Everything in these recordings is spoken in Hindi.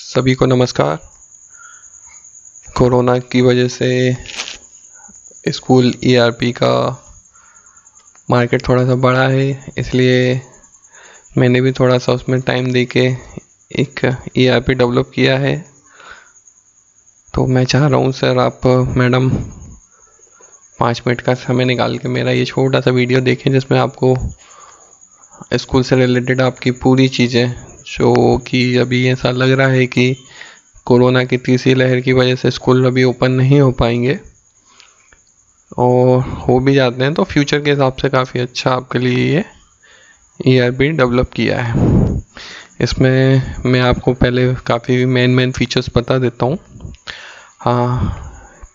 सभी को नमस्कार। कोरोना की वजह से स्कूल ईआरपी का मार्केट थोड़ा सा बढ़ा है, इसलिए मैंने भी थोड़ा सा उसमें टाइम दे के एक ईआरपी डेवलप किया है। तो मैं चाह रहा हूँ सर, आप मैडम 5 मिनट का समय निकाल के मेरा ये छोटा सा वीडियो देखें, जिसमें आपको स्कूल से रिलेटेड आपकी पूरी चीज़ें, जो कि अभी ऐसा लग रहा है कि कोरोना की तीसरी लहर की वजह से स्कूल अभी ओपन नहीं हो पाएंगे, और हो भी जाते हैं तो फ्यूचर के हिसाब से काफ़ी अच्छा आपके लिए ये ईआरपी डेवलप किया है। इसमें मैं आपको पहले काफ़ी मेन फीचर्स बता देता हूँ। हाँ,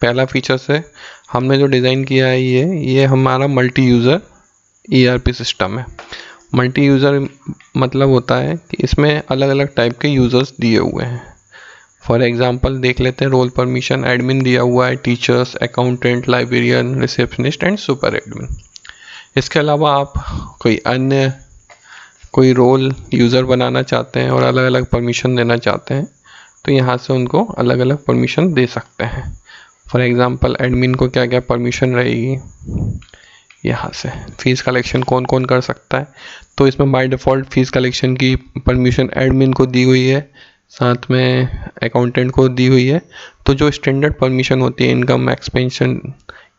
पहला फीचर्स है, हमने जो डिज़ाइन किया है ये हमारा मल्टी यूज़र ईआरपी सिस्टम है। मल्टी यूज़र मतलब होता है कि इसमें अलग अलग टाइप के यूज़र्स दिए हुए हैं। फॉर एग्जांपल देख लेते हैं, रोल परमिशन एडमिन दिया हुआ है, teachers, accountant, librarian, receptionist and super admin. इसके अलावा आप कोई रोल यूज़र बनाना चाहते हैं और अलग अलग परमिशन देना चाहते हैं, तो यहाँ से उनको अलग अलग परमिशन दे सकते हैं। फॉर एग्जांपल एडमिन को क्या क्या परमिशन रहेगी, यहाँ से फ़ीस कलेक्शन कौन कौन कर सकता है, तो इसमें बाय डिफ़ॉल्ट फ़ीस कलेक्शन की परमिशन एडमिन को दी हुई है, साथ में अकाउंटेंट को दी हुई है। तो जो स्टैंडर्ड परमिशन होती है, इनकम, एक्सपेंशन,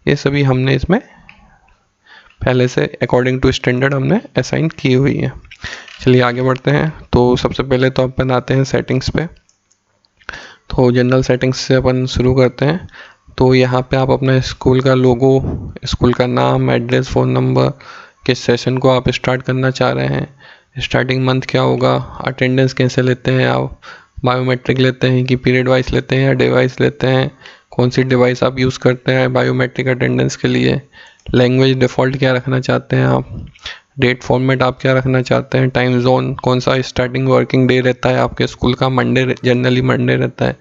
ये सभी हमने इसमें पहले से अकॉर्डिंग टू स्टैंडर्ड हमने असाइन की हुई है। चलिए आगे बढ़ते हैं। तो सबसे पहले तो अपन आते हैं सेटिंग्स पे। तो जनरल सेटिंग्स से अपन शुरू करते हैं। तो यहाँ पे आप अपना स्कूल का लोगो, स्कूल का नाम, एड्रेस, फ़ोन नंबर, किस सेशन को आप स्टार्ट करना चाह रहे हैं, स्टार्टिंग मंथ क्या होगा, अटेंडेंस कैसे लेते हैं आप, बायोमेट्रिक लेते हैं कि पीरियड वाइज लेते हैं या डिवाइस लेते हैं, कौन सी डिवाइस आप यूज़ करते हैं बायोमेट्रिक अटेंडेंस के लिए, लैंग्वेज डिफ़ॉल्ट क्या रखना चाहते हैं आप, डेट फॉर्मेट आप क्या रखना चाहते हैं, टाइम जोन कौन सा स्टार्टिंग वर्किंग डे रहता है आपके स्कूल का, मंडे, जनरली मंडे रहता है,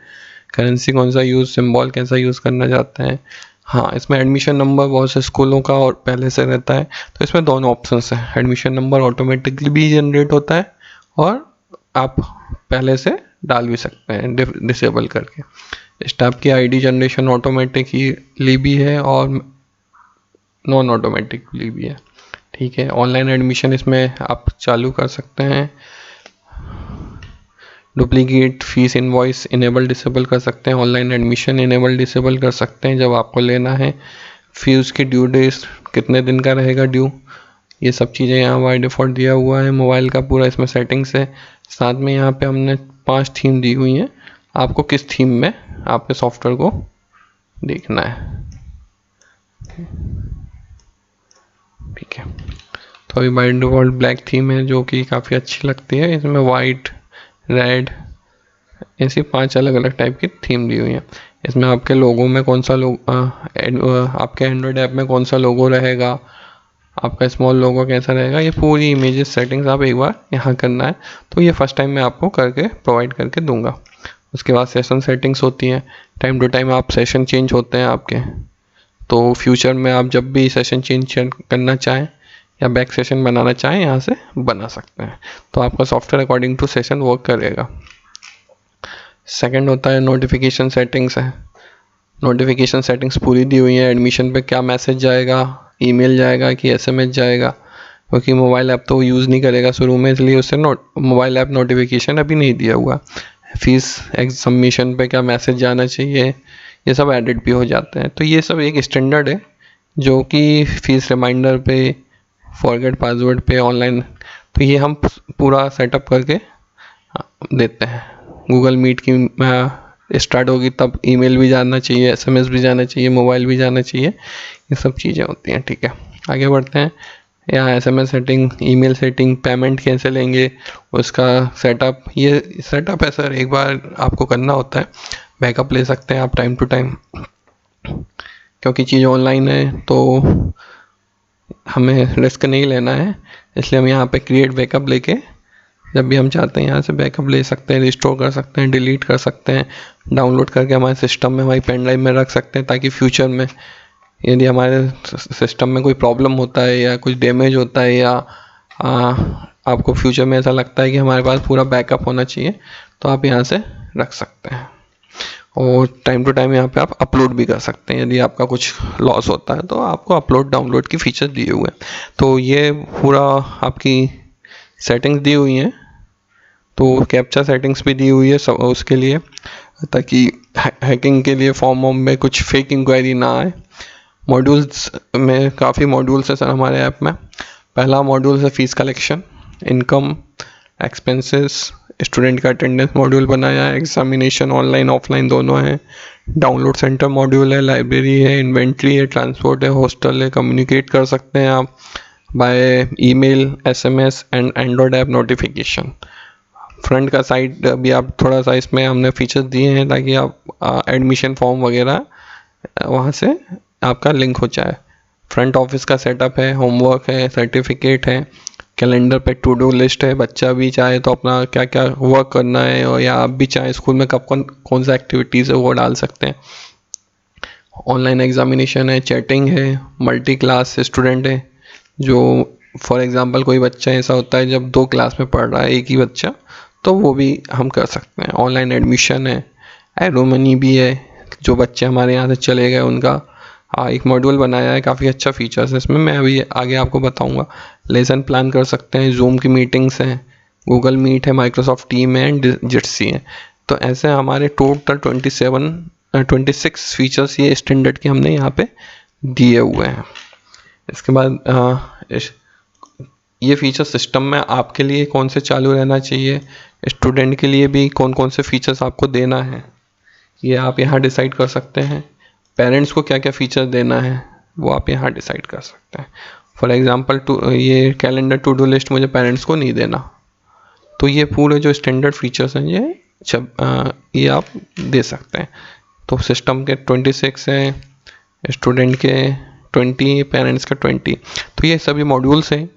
करेंसी कौन सा यूज़, सिंबल कैसा यूज़ करना चाहते हैं। हाँ, इसमें एडमिशन नंबर बहुत से स्कूलों का और पहले से रहता है, तो इसमें दोनों ऑप्शंस हैं। एडमिशन नंबर ऑटोमेटिकली भी जनरेट होता है और आप पहले से डाल भी सकते हैं डिसेबल करके। स्टाफ की आईडी जनरेशन ऑटोमेटिकली भी है और नॉन ऑटोमेटिकली भी है। ठीक है, ऑनलाइन एडमिशन इसमें आप चालू कर सकते हैं। Duplicate fees invoice enable disable कर सकते हैं, ऑनलाइन एडमिशन इनेबल डिसेबल कर सकते हैं जब आपको लेना है। फीस की ड्यू डेट कितने दिन का रहेगा ड्यू, ये सब चीज़ें यहाँ बाय डिफ़ॉल्ट दिया हुआ है। मोबाइल का पूरा इसमें सेटिंग्स है। साथ में यहाँ पे हमने 5 थीम दी हुई हैं, आपको किस थीम में आपके सॉफ्टवेयर को देखना है। ठीक है, तो अभी बाय डिफ़ॉल्ट ब्लैक थीम है जो कि काफ़ी अच्छी लगती है। इसमें वाइट, रेड, ऐसी 5 अलग अलग टाइप की थीम दी हुई है। इसमें आपके लोगों में कौन सा आपके एंड्रॉयड ऐप में कौन सा लोगो रहेगा, आपका स्मॉल लोगो कैसा रहेगा, ये पूरी इमेजेस सेटिंग्स आप एक बार यहाँ करना है। तो ये फर्स्ट टाइम मैं आपको करके प्रोवाइड करके दूंगा। उसके बाद सेशन सेटिंग्स होती हैं, टाइम टू टाइम आप सेशन चेंज होते हैं आपके, तो फ्यूचर में आप जब भी सेशन चेंज करना चाहें या बैक सेशन बनाना चाहें, यहाँ से बना सकते हैं। तो आपका software according to session work करेगा। सेकंड होता है नोटिफिकेशन सेटिंग्स है। नोटिफिकेशन सेटिंग्स पूरी दी हुई है। एडमिशन पे क्या मैसेज जाएगा, ईमेल जाएगा कि एसएमएस जाएगा, क्योंकि मोबाइल ऐप तो यूज़ नहीं करेगा शुरू में, इसलिए उससे मोबाइल ऐप नोटिफिकेशन अभी नहीं दिया हुआ। फीस सबमिशन पे क्या मैसेज जाना चाहिए, ये सब एडिट भी हो जाते हैं। तो ये सब एक स्टैंडर्ड है जो कि फीस रिमाइंडर पे, फॉरगेट पासवर्ड पे, ऑनलाइन, तो ये हम पूरा सेटअप करके देते हैं। गूगल मीट की स्टार्ट होगी तब ईमेल भी जाना चाहिए, एसएमएस भी जाना चाहिए, मोबाइल भी जाना चाहिए, ये सब चीज़ें होती हैं। ठीक है, आगे बढ़ते हैं। यहाँ SMS setting, email setting, payment कैसे लेंगे, उसका सेटअप, ये सेटअप है सर, एक बार आपको करना होता है। बैकअप ले सकते हैं आप टाइम टू टाइम, क्योंकि चीज़ ऑनलाइन है तो हमें रिस्क नहीं लेना है, इसलिए हम यहाँ पे क्रिएट बैकअप लेके जब भी हम चाहते हैं यहाँ से बैकअप ले सकते हैं, रिस्टोर कर सकते हैं, डिलीट कर सकते हैं, डाउनलोड करके हमारे सिस्टम में, हमारी पेन ड्राइव में रख सकते हैं, ताकि फ्यूचर में यदि हमारे सिस्टम में कोई प्रॉब्लम होता है या कुछ डैमेज होता है या आपको फ्यूचर में ऐसा लगता है कि हमारे पास पूरा बैकअप होना चाहिए, तो आप यहाँ से रख सकते हैं। और टाइम टू टाइम यहाँ पे आप अपलोड भी कर सकते हैं, यदि आपका कुछ लॉस होता है तो आपको अपलोड डाउनलोड की फीचर दिए हुए हैं। तो ये पूरा आपकी सेटिंग्स दी हुई हैं। तो कैप्चा सेटिंग्स भी दी हुई है सब उसके लिए, ताकि हैकिंग के लिए फॉर्म वॉर्म में कुछ फेक इंक्वायरी ना आए। मॉड्यूल्स में काफ़ी मॉड्यूल्स हैं सर हमारे ऐप में। पहला मॉड्यूल है fees collection, income, expenses, student का अटेंडेंस मॉड्यूल बनाया है, एग्जामिनेशन ऑनलाइन ऑफलाइन दोनों हैं, डाउनलोड सेंटर मॉड्यूल है, लाइब्रेरी है, इन्वेंट्री है, ट्रांसपोर्ट है, हॉस्टल है, कम्युनिकेट कर सकते हैं आप by email, SMS and Android app notification. Front का साइड भी आप थोड़ा सा इसमें हमने फीचर्स दिए हैं ताकि आप एडमिशन फॉर्म वगैरह वहाँ से आपका लिंक हो जाए। फ्रंट ऑफिस का सेटअप है, होमवर्क है, सर्टिफिकेट है, कैलेंडर पे टू डू लिस्ट है, बच्चा भी चाहे तो अपना क्या क्या वर्क करना है और या आप भी चाहे स्कूल में कब कौन सा एक्टिविटीज़ है वो डाल सकते हैं। ऑनलाइन एग्जामिनेशन है, चैटिंग है, मल्टी क्लास स्टूडेंट है, जो फॉर एग्जांपल कोई बच्चा ऐसा होता है जब 2 क्लास में पढ़ रहा है एक ही बच्चा, तो वो भी हम कर सकते हैं। ऑनलाइन एडमिशन है, एरोमनी भी है, जो बच्चे हमारे यहाँ से चले गए उनका एक मॉड्यूल बनाया है, काफ़ी अच्छा फीचर्स है इसमें, मैं अभी आगे आपको बताऊंगा। लेसन प्लान कर सकते हैं, जूम की मीटिंग्स हैं, गूगल मीट है, माइक्रोसॉफ्ट टीम है, जिट्सी है। तो ऐसे हमारे टोटल 26 फीचर्स ये स्टैंडर्ड के हमने यहाँ पे दिए हुए हैं। इसके बाद ये फीचर सिस्टम में आपके लिए कौन से चालू रहना चाहिए, स्टूडेंट के लिए भी कौन कौन से फीचर्स आपको देना है, ये आप यहाँ डिसाइड कर सकते हैं। पेरेंट्स को क्या क्या फीचर देना है वो आप यहाँ डिसाइड कर सकते हैं। फॉर एग्जांपल ये कैलेंडर टू डू लिस्ट मुझे पेरेंट्स को नहीं देना, तो ये पूरे जो स्टैंडर्ड फीचर्स हैं ये आप दे सकते हैं। तो सिस्टम के 26 हैं, स्टूडेंट के 20, पेरेंट्स का 20। तो ये सभी मॉड्यूल्स हैं।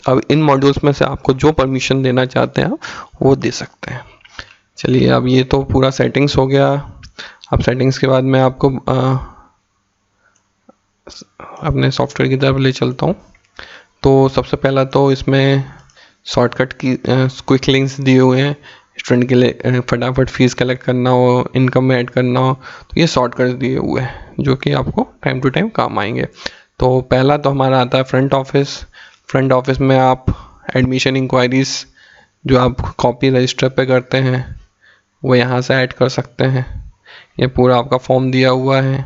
अब इन मॉड्यूल्स में से आपको जो परमिशन देना चाहते हैं आप वो दे सकते हैं। चलिए, अब ये तो पूरा सेटिंग्स हो गया। अब सेटिंग्स के बाद मैं आपको अपने सॉफ्टवेयर की तरफ ले चलता हूँ। तो सबसे पहला तो इसमें शॉर्टकट की क्विक लिंक्स दिए हुए हैं। स्टूडेंट के लिए फटाफट फीस कलेक्ट करना हो, इनकम में ऐड करना हो, तो ये शॉर्टकट दिए हुए हैं जो कि आपको टाइम टू टाइम काम आएंगे। तो पहला तो हमारा आता है फ्रंट ऑफिस। फ्रंट ऑफिस में आप एडमिशन इंक्वायरीज जो आप कॉपी रजिस्टर पे करते हैं वो यहाँ से ऐड कर सकते हैं। ये पूरा आपका फॉर्म दिया हुआ है,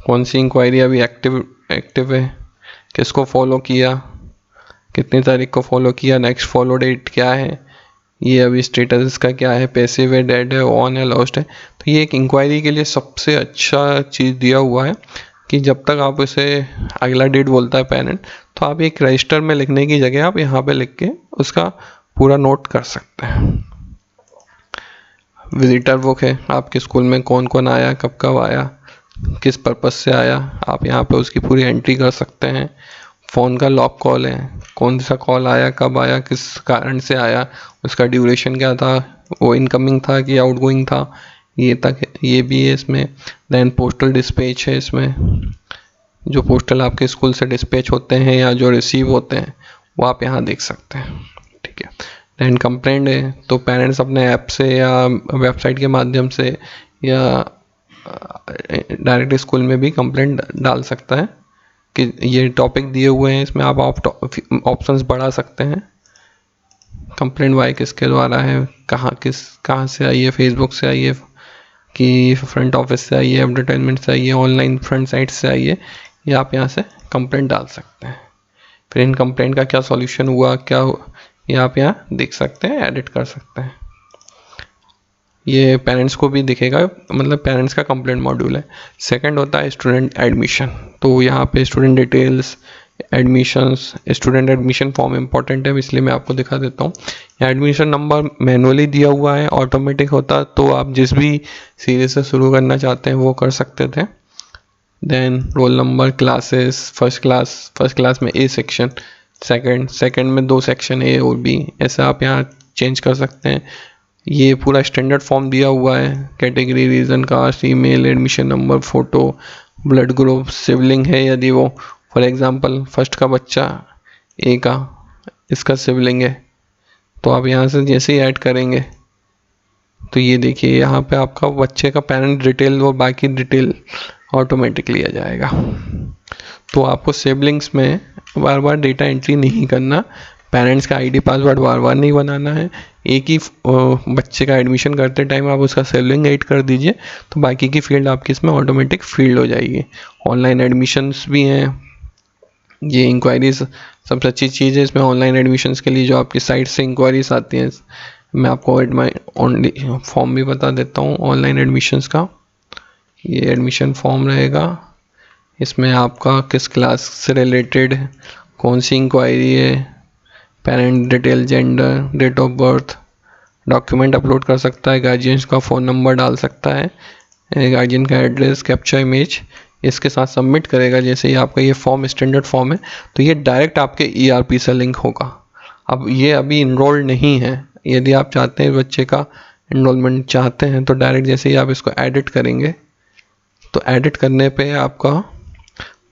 कौन सी इंक्वायरी अभी एक्टिव है, किसको फॉलो किया, कितनी तारीख को फॉलो किया, नेक्स्ट फॉलो डेट क्या है, ये अभी स्टेटस इसका क्या है, पैसिव है, डेड है, ऑन है, लॉस्ट है। तो ये एक इंक्वायरी के लिए सबसे अच्छा चीज़ दिया हुआ है कि जब तक आप इसे अगला डेट बोलता है पेरेंट, तो आप एक रजिस्टर में लिखने की जगह आप यहाँ पे लिख के उसका पूरा नोट कर सकते हैं। विजिटर बुक है, आपके स्कूल में कौन कौन आया, कब कब आया, किस पर्पज़ से आया, आप यहाँ पे उसकी पूरी एंट्री कर सकते हैं। फ़ोन का लॉग कॉल है, कौन सा कॉल आया, कब आया, किस कारण से आया, उसका ड्यूरेशन क्या था, वो इनकमिंग था कि आउटगोइंग था, ये तक ये भी है इसमें। दैन पोस्टल डिस्पैच है इसमें, जो पोस्टल आपके स्कूल से डिस्पैच होते हैं या जो रिसीव होते हैं वो आप यहाँ देख सकते हैं। ठीक है। दैन कंप्लेंट है, तो पेरेंट्स अपने ऐप से या वेबसाइट के माध्यम से या डायरेक्ट स्कूल में भी कंप्लेंट डाल सकता है कि ये टॉपिक दिए हुए हैं, इसमें आप ऑप्शंस बढ़ा सकते हैं। कंप्लेंट वाई किसके द्वारा है, कहाँ से आई है, फेसबुक से आई है कि फ्रंट ऑफिस से आई है, एडवर्टाइजमेंट से आई है, ऑनलाइन फ्रंट साइट से आई है, ये आप यहाँ से कंप्लेंट डाल सकते हैं। फिर इन कंप्लेंट का क्या सॉल्यूशन हुआ, ये आप यहाँ देख सकते हैं, एडिट कर सकते हैं। ये पेरेंट्स को भी दिखेगा, मतलब पेरेंट्स का कंप्लेंट मॉड्यूल है। सेकंड होता है स्टूडेंट एडमिशन, तो यहाँ पे student details, admissions, student admission form important है इसलिए मैं आपको दिखा देता हूँ। यहाँ एडमिशन नंबर मैनुअली दिया हुआ है, ऑटोमेटिक होता तो आप जिस भी सीरीज से शुरू करना चाहते हैं वो कर सकते थे। Then roll number, classes, first class में ए सेक्शन, सेकंड में 2 सेक्शन ए और बी, ऐसा आप यहाँ चेंज कर सकते हैं। ये पूरा स्टैंडर्ड फॉर्म दिया हुआ है, category, region, caste, email, admission number, photo, blood group, sibling है यदि वो फॉर एग्जांपल फर्स्ट का बच्चा ए का इसका सिबलिंग है, तो आप यहाँ से जैसे ही ऐड करेंगे तो ये देखिए यहाँ पे आपका बच्चे का पेरेंट डिटेल और बाकी डिटेल ऑटोमेटिकली आ जाएगा। तो आपको सिबलिंग्स में बार बार डेटा एंट्री नहीं करना, पेरेंट्स का आईडी पासवर्ड बार बार नहीं बनाना है। एक ही बच्चे का एडमिशन करते टाइम आप उसका सिबलिंग ऐड कर दीजिए, तो बाकी की फील्ड आपकी इसमें ऑटोमेटिक फील्ड हो जाएगी। ऑनलाइन एडमिशन्स भी हैं, ये इंक्वायरीज सबसे अच्छी चीज़ है इसमें ऑनलाइन एडमिशन्स के लिए। जो आपकी साइट से इंक्वायरीज आती हैं, मैं आपको ओनली फॉर्म भी बता देता हूँ ऑनलाइन एडमिशन्स का। ये एडमिशन फॉर्म रहेगा, इसमें आपका किस क्लास से रिलेटेड कौन सी इंक्वायरी है, parent detail, gender, date of birth, document upload कर सकता है, गार्जियंस का फ़ोन नंबर डाल सकता है, गार्जियन का एड्रेस, कैप्चा इमेज इसके साथ सबमिट करेगा। जैसे ही आपका ये फॉर्म स्टैंडर्ड फॉर्म है तो ये डायरेक्ट आपके ERP से लिंक होगा। अब ये अभी इनरोल्ड नहीं है, यदि आप चाहते हैं बच्चे का इनरोलमेंट चाहते हैं तो डायरेक्ट जैसे ही आप इसको एडिट करेंगे तो एडिट करने पे आपका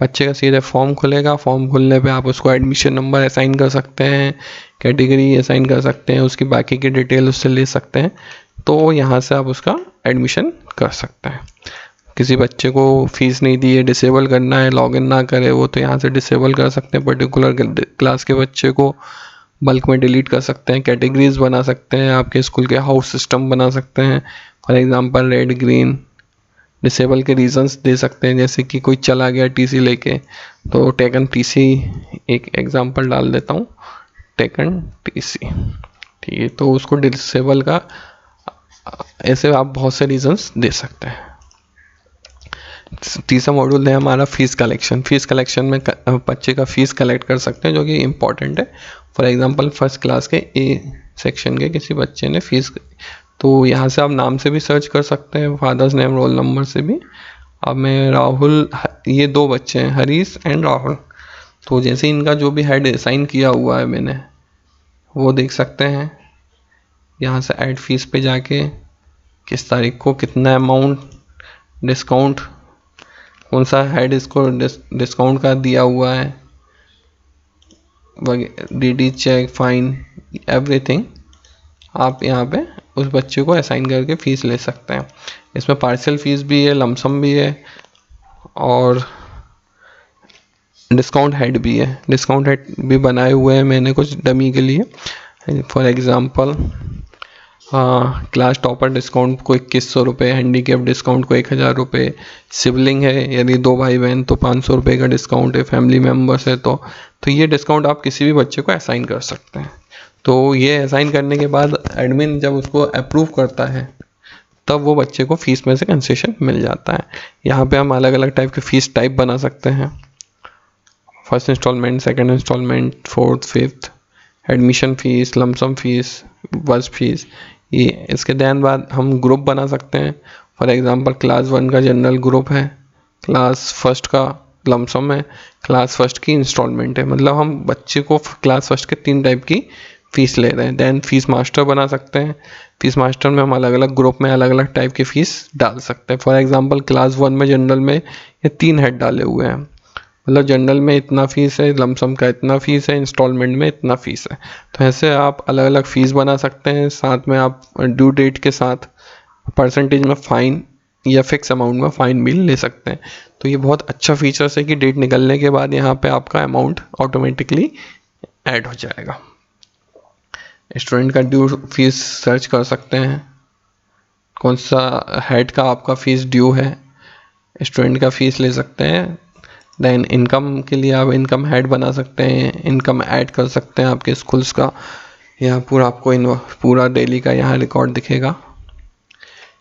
बच्चे का सीधे फॉर्म खुलेगा। फॉर्म खुलने पे आप उसको एडमिशन नंबर असाइन कर सकते हैं, कैटेगरी असाइन कर सकते हैं, उसकी बाकी की डिटेल उससे ले सकते हैं। तो यहाँ से आप उसका एडमिशन कर सकते हैं। किसी बच्चे को फीस नहीं दी है, डिसेबल करना है, लॉगिन ना करे वो, तो यहाँ से डिसेबल कर सकते हैं। पर्टिकुलर क्लास के बच्चे को बल्क में डिलीट कर सकते हैं, कैटेगरीज बना सकते हैं, आपके स्कूल के हाउस सिस्टम बना सकते हैं। For example red, green, disable के रीजंस दे सकते हैं, जैसे कि कोई चला गया टीसी लेके तो टेकन टीसी, एक एग्जांपल डाल देता हूँ, टेकन टीसी, ठीक है, तो उसको डिसेबल का ऐसे आप बहुत से रीजंस दे सकते हैं। तीसरा मॉड्यूल है हमारा फीस कलेक्शन। फीस कलेक्शन में बच्चे का फीस कलेक्ट कर सकते हैं, जो कि इम्पॉर्टेंट है। फॉर एग्जांपल फर्स्ट क्लास के ए सेक्शन के किसी बच्चे ने फीस, तो यहाँ से आप नाम से भी सर्च कर सकते हैं, फादर्स नेम, रोल नंबर से भी। अब मैं राहुल, ये दो बच्चे हैं हरीश एंड राहुल, तो जैसे इनका जो भी हेड असाइन किया हुआ है मैंने वो देख सकते हैं। यहाँ से ऐड फीस पे जाके किस तारीख को कितना अमाउंट, डिस्काउंट, कौन सा हेड इसको डिस्काउंट का दिया हुआ है, DD चेक, फाइन, एवरीथिंग आप यहाँ पे उस बच्चे को असाइन करके फ़ीस ले सकते हैं। इसमें पार्शियल फ़ीस भी है, लमसम भी है और डिस्काउंट हेड भी है। डिस्काउंट हेड भी बनाए हुए हैं मैंने कुछ डमी के लिए। For example class topper discount को 2100 रुपये, हैंडीकेप डिस्काउंट को 1000 रुपये, सिबलिंग है यदि 2 भाई बहन तो 500 रुपये का डिस्काउंट है, फैमिली मेम्बर्स है तो ये डिस्काउंट आप किसी भी बच्चे को असाइन कर सकते हैं। तो ये असाइन करने के बाद एडमिन जब उसको अप्रूव करता है तब वो बच्चे को फ़ीस में से कंसेशन मिल जाता है। यहाँ पे हम अलग अलग टाइप के फ़ीस टाइप बना सकते हैं, first installment, second installment, fourth, fifth, admission fees, lump sum fees, bus fees. ये इसके दैन बाद हम ग्रुप बना सकते हैं। फॉर एग्ज़ाम्पल क्लास 1 का जनरल ग्रुप है, क्लास फर्स्ट का लमसम है, क्लास फर्स्ट की इंस्टॉलमेंट है। मतलब हम बच्चे को क्लास फर्स्ट के 3 टाइप की फ़ीस ले रहे हैं। दैन फीस मास्टर बना सकते हैं। फीस मास्टर में हम अलग अलग ग्रुप में अलग अलग टाइप की फ़ीस डाल सकते हैं। फॉर एग्ज़ाम्पल क्लास 1 में जनरल में ये 3 हेड डाले हुए हैं, मतलब जनरल में इतना फ़ीस है, लमसम का इतना फ़ीस है, इंस्टॉलमेंट में इतना फ़ीस है। तो ऐसे आप अलग अलग फ़ीस बना सकते हैं। साथ में आप ड्यू डेट के साथ परसेंटेज में फ़ाइन या फिक्स अमाउंट में फ़ाइन भी ले सकते हैं। तो ये बहुत अच्छा फीचर्स है कि डेट निकलने के बाद यहाँ पे आपका अमाउंट ऑटोमेटिकली ऐड हो जाएगा। स्टूडेंट का ड्यू फीस सर्च कर सकते हैं, कौन सा हेड का आपका फ़ीस ड्यू है, स्टूडेंट का फ़ीस ले सकते हैं। दैन इनकम के लिए आप इनकम हेड बना सकते हैं, इनकम ऐड कर सकते हैं आपके स्कूल्स का। यहाँ पूरा आपको पूरा डेली का यहाँ रिकॉर्ड दिखेगा।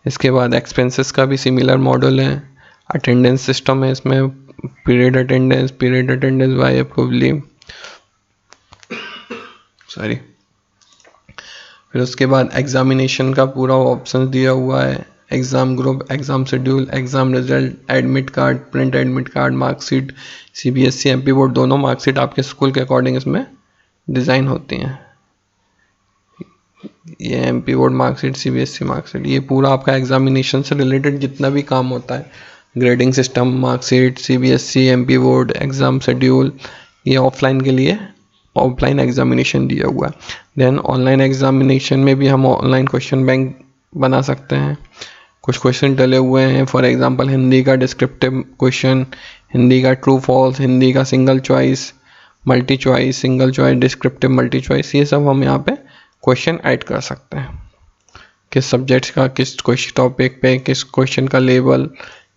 इसके बाद एक्सपेंसेस का भी सिमिलर मॉडल है। अटेंडेंस सिस्टम है इसमें, पीरियड अटेंडेंस बाय अप्रूवली, सॉरी। फिर उसके बाद एग्जामिनेशन का पूरा ऑप्शन दिया हुआ है, exam group, exam schedule, exam result, admit card, print admit card, marksheet, CBSE MP board दोनों मार्कशीट आपके स्कूल के अकॉर्डिंग इसमें डिज़ाइन होती हैं। ये MP board marksheet, CBSE marksheet, ये पूरा आपका एग्जामिनेशन से रिलेटेड जितना भी काम होता है, grading system, marksheet, CBSE, MP board, exam schedule, ये ऑफलाइन के लिए ऑफलाइन एग्जामिनेशन दिया हुआ है। देन ऑनलाइन एग्जामिनेशन में भी हम ऑनलाइन क्वेश्चन बैंक बना सकते हैं। कुछ क्वेश्चन डले हुए हैं, फॉर एग्जांपल हिंदी का डिस्क्रिप्टिव क्वेश्चन, हिंदी का ट्रू फॉल्स, हिंदी का single choice, multi choice, single choice, descriptive, multi choice, ये सब हम यहाँ पे क्वेश्चन ऐड कर सकते हैं। किस सब्जेक्ट्स का, किस क्वेश्चन टॉपिक पे, किस क्वेश्चन का लेवल,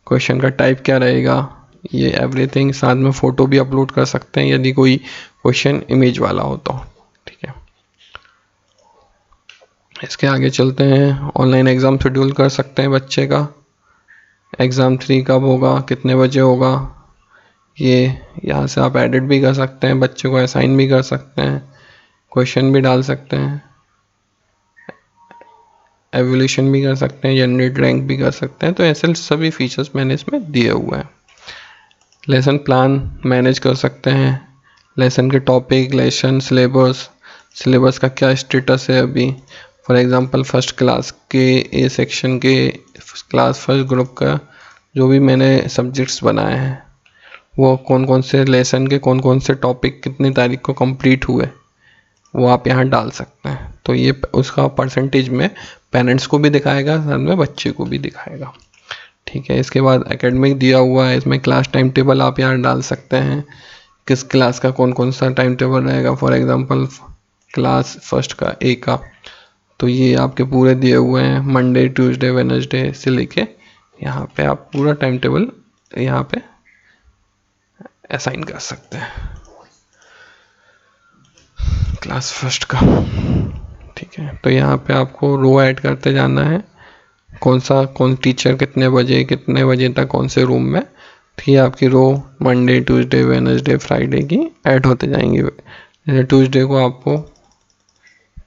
क्वेश्चन का टाइप क्या रहेगा, ये एवरीथिंग। साथ में फ़ोटो भी अपलोड कर सकते हैं यदि कोई क्वेश्चन इमेज वाला हो तो, ठीक है। इसके आगे चलते हैं। ऑनलाइन एग्ज़ाम शेड्यूल कर सकते हैं बच्चे का। एग्ज़ाम 3 कब होगा, कितने बजे होगा, ये यहाँ से आप एडिट भी कर सकते हैं, बच्चे को असाइन भी कर सकते हैं, क्वेश्चन भी डाल सकते हैं, एवोल्यूशन भी कर सकते हैं, जनरेट रैंक भी कर सकते हैं। तो ऐसे सभी फीचर्स मैंने इसमें दिए हुए हैं। लेसन प्लान मैनेज कर सकते हैं, लेसन के टॉपिक, लेसन, सिलेबस का क्या स्टेटस है अभी। फॉर एग्जांपल फर्स्ट क्लास के ए सेक्शन के क्लास फर्स्ट ग्रुप का जो भी मैंने सब्जेक्ट्स बनाए हैं, वो कौन कौन से लेसन के कौन कौन से टॉपिक कितनी तारीख को कंप्लीट हुए, वो आप यहाँ डाल सकते हैं। तो ये उसका परसेंटेज में पेरेंट्स को भी दिखाएगा, साथ में बच्चे को भी दिखाएगा, ठीक है। इसके बाद एकेडमिक दिया हुआ है, इसमें क्लास टाइम टेबल आप यहाँ डाल सकते हैं, किस क्लास का कौन कौन सा टाइम टेबल रहेगा। फॉर एग्जांपल क्लास फर्स्ट का ए का, तो ये आपके पूरे दिए हुए हैं, मंडे, ट्यूसडे, वेडनेसडे से लेके यहाँ पे आप पूरा टाइम टेबल यहाँ पे असाइन कर सकते हैं क्लास फर्स्ट का, ठीक है। तो यहाँ पे आपको रो ऐड करते जाना है, कौन टीचर कितने बजे तक कौन से रूम में, तो ये आपकी रो मंडे, ट्यूसडे, वेडनेसडे, फ्राइडे की ऐड होते जाएंगे। जैसे ट्यूसडे को आपको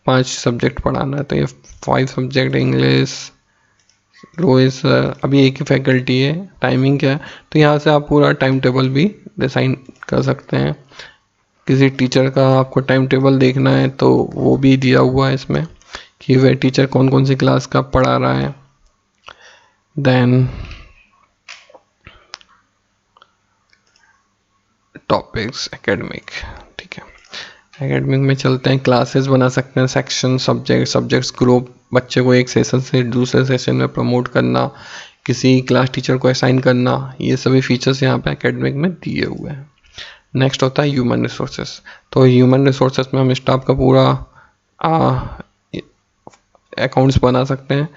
5 सब्जेक्ट पढ़ाना है, तो ये 5 सब्जेक्ट इंग्लिश, रोइस, अभी एक ही फैकल्टी है, टाइमिंग क्या है, तो यहाँ से आप पूरा टाइम टेबल भी डिसाइन कर सकते हैं। किसी टीचर का आपको टाइम टेबल देखना है तो वो भी दिया हुआ है इसमें कि वह टीचर कौन कौन सी क्लास का पढ़ा रहा है। देन टॉपिक्स एकेडमिक, ठीक है। एकेडमिक में चलते हैं, क्लासेस बना सकते हैं, सेक्शन, सब्जेक्ट्स ग्रुप, बच्चे को एक सेशन से दूसरे सेशन में प्रमोट करना, किसी क्लास टीचर को असाइन करना, ये सभी फीचर्स यहाँ पे एकेडमिक में दिए हुए हैं। नेक्स्ट होता है ह्यूमन रिसोर्सेस। तो ह्यूमन रिसोर्सेस में हम स्टाफ का पूरा अकाउंट्स बना सकते हैं,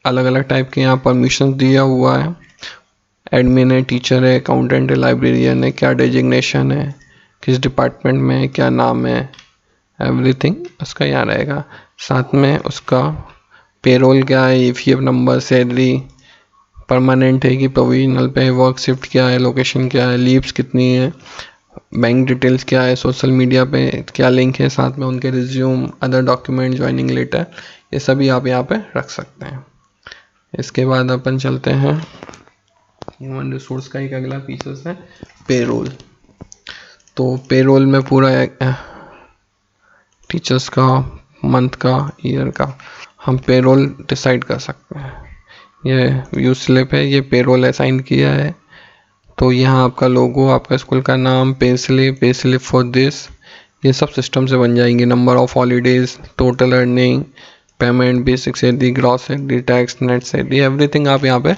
अलग अलग टाइप के यहाँ परमिशन दिया हुआ है। एडमिन है, टीचर है, अकाउंटेंट है, लाइब्रेरियन है, क्या डेजिग्नेशन है, किस डिपार्टमेंट में है, क्या नाम है, एवरीथिंग उसका यहाँ रहेगा। साथ में उसका पेरोल क्या है, ईपीएफ नंबर, सैलरी, परमानेंट है कि प्रोविजनल पे, वर्क शिफ्ट क्या है, लोकेशन क्या है, लीव्स कितनी है, बैंक डिटेल्स क्या है, सोशल मीडिया पे क्या लिंक है, साथ में उनके resume, other document, joining letter, ये सभी आप यहाँ पे रख सकते हैं। इसके बाद अपन चलते हैं, ह्यूमन रिसोर्स का एक अगला फीचर्स है पेरोल। तो पेरोल में पूरा टीचर्स का, मंथ का, ईयर का हम पेरोल डिसाइड कर सकते हैं। ये व्यू स्लिप है, ये पेरोल असाइन किया है, तो यहाँ आपका लोगो, आपका स्कूल का नाम, पे स्लिप फॉर दिस, ये सब सिस्टम से बन जाएंगे। Number of holidays, total earning, payment, basic salary, gross salary, tax, net salary, everything आप यहाँ पे